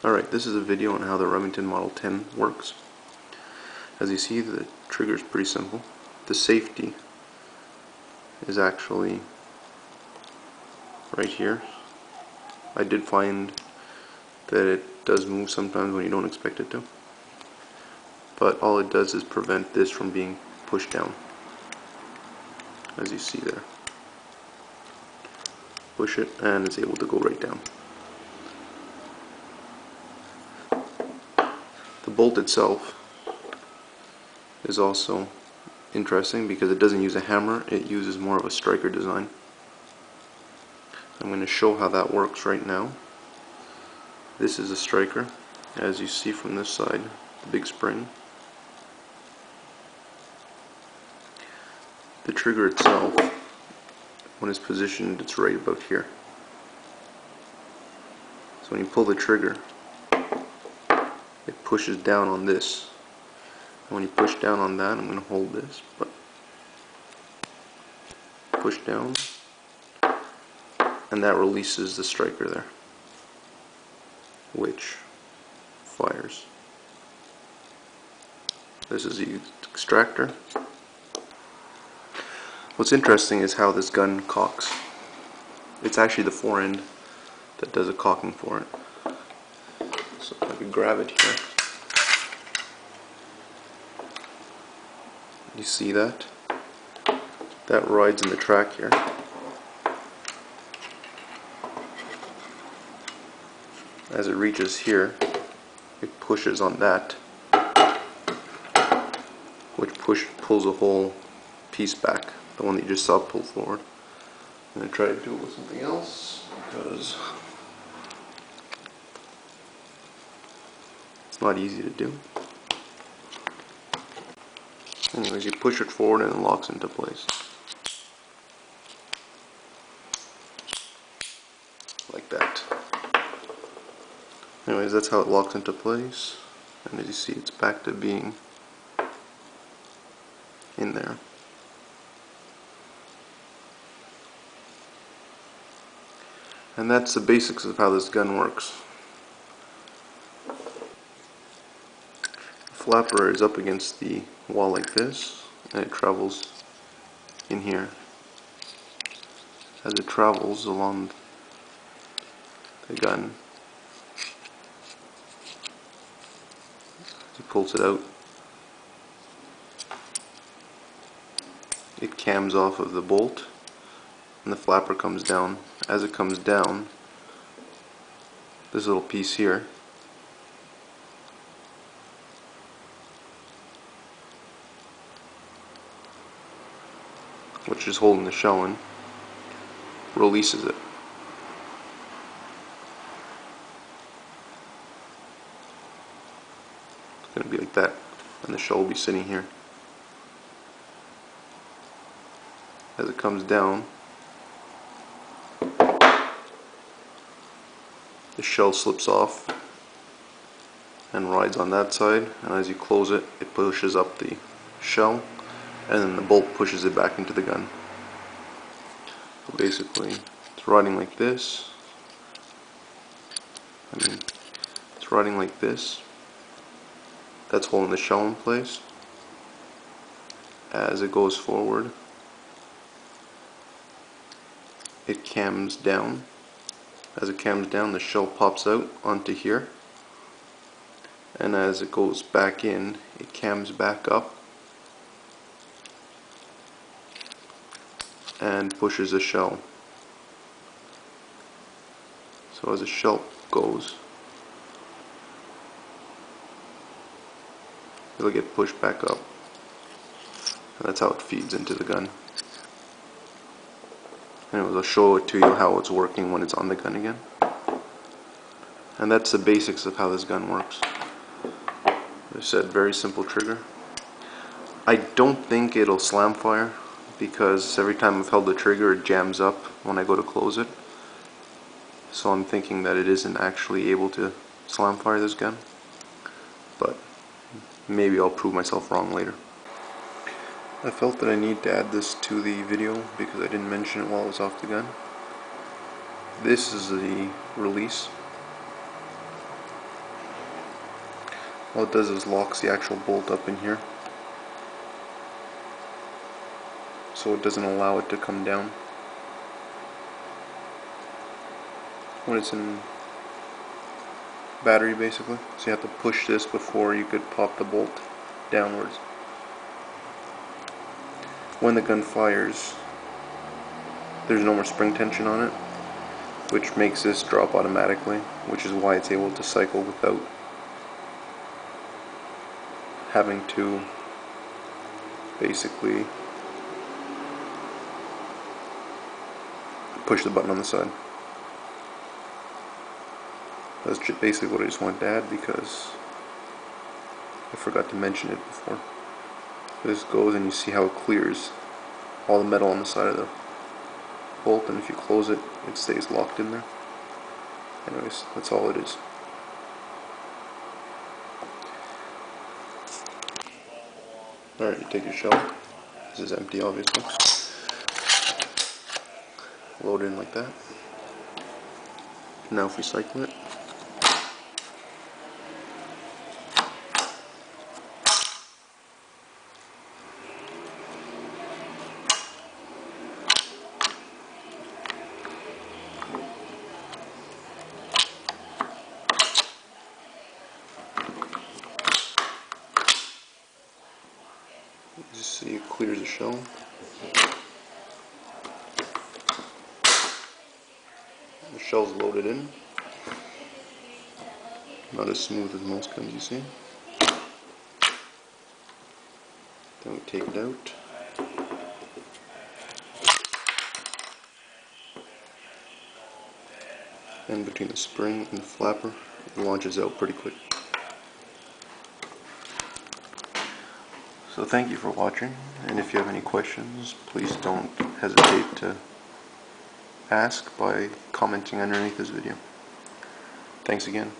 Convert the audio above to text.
Alright, this is a video on how the Remington Model 10 works. As you see, the trigger is pretty simple. The safety is actually right here. I did find that it does move sometimes when you don't expect it to, but all it does is prevent this from being pushed down, as you see there. Push it and it's able to go right down. The bolt itself is also interesting because it doesn't use a hammer, it uses more of a striker design. I'm going to show how that works right now. This is a striker, as you see from this side, the big spring. The trigger itself, when it's positioned, it's right about here. So when you pull the trigger, it pushes down on this. And when you push down on that, I'm going to hold this, but push down, and that releases the striker there, which fires. This is the extractor. What's interesting is how this gun cocks. It's actually the forend that does the cocking for it. So if I could grab it here. You see that? That rides in the track here. As it reaches here, it pushes on that, which pulls the whole piece back, the one that you just saw pull forward. I'm going to try to do it with something else because it's not easy to do. Anyways, you push it forward and it locks into place. Like that. Anyways, that's how it locks into place. And as you see, it's back to being in there. And that's the basics of how this gun works. The flapper is up against the wall like this, and it travels in here. As it travels along the gun, he pulls it out. It cams off of the bolt, and the flapper comes down. As it comes down, this little piece here which is holding the shell in, releases it. It's going to be like that, and the shell will be sitting here. As it comes down, the shell slips off and rides on that side, and as you close it, it pushes up the shell, and then the bolt pushes it back into the gun. So basically, it's riding like this. It's riding like this. That's holding the shell in place. As it goes forward, it cams down. As it cams down, the shell pops out onto here. And as it goes back in, it cams back up and pushes the shell. So as the shell goes, it'll get pushed back up, and that's how it feeds into the gun. Anyways, I'll show it to you how it's working when it's on the gun again. And that's the basics of how this gun works. As I said, very simple trigger. I don't think it'll slam fire, because every time I've held the trigger it jams up when I go to close it. So I'm thinking that it isn't actually able to slam fire this gun, but maybe I'll prove myself wrong later. I felt that I need to add this to the video because I didn't mention it while I was off the gun. This is the release. All it does is locks the actual bolt up in here, so it doesn't allow it to come down when it's in battery, basically. So you have to push this before you could pop the bolt downwards. When the gun fires, there's no more spring tension on it, which makes this drop automatically, which is why it's able to cycle without having to basically push the button on the side. That's basically what I just wanted to add because I forgot to mention it before. This goes and you see how it clears all the metal on the side of the bolt, and if you close it, it stays locked in there. Anyways, that's all it is. Alright, you take your shell. This is empty, obviously. Load it in like that. Now if we cycle it, you just see it clears the shell. The shell's loaded in. Not as smooth as most guns you see. Then we take it out. And between the spring and the flapper, it launches out pretty quick. So thank you for watching, and if you have any questions, please don't hesitate to ask by commenting underneath this video. Thanks again.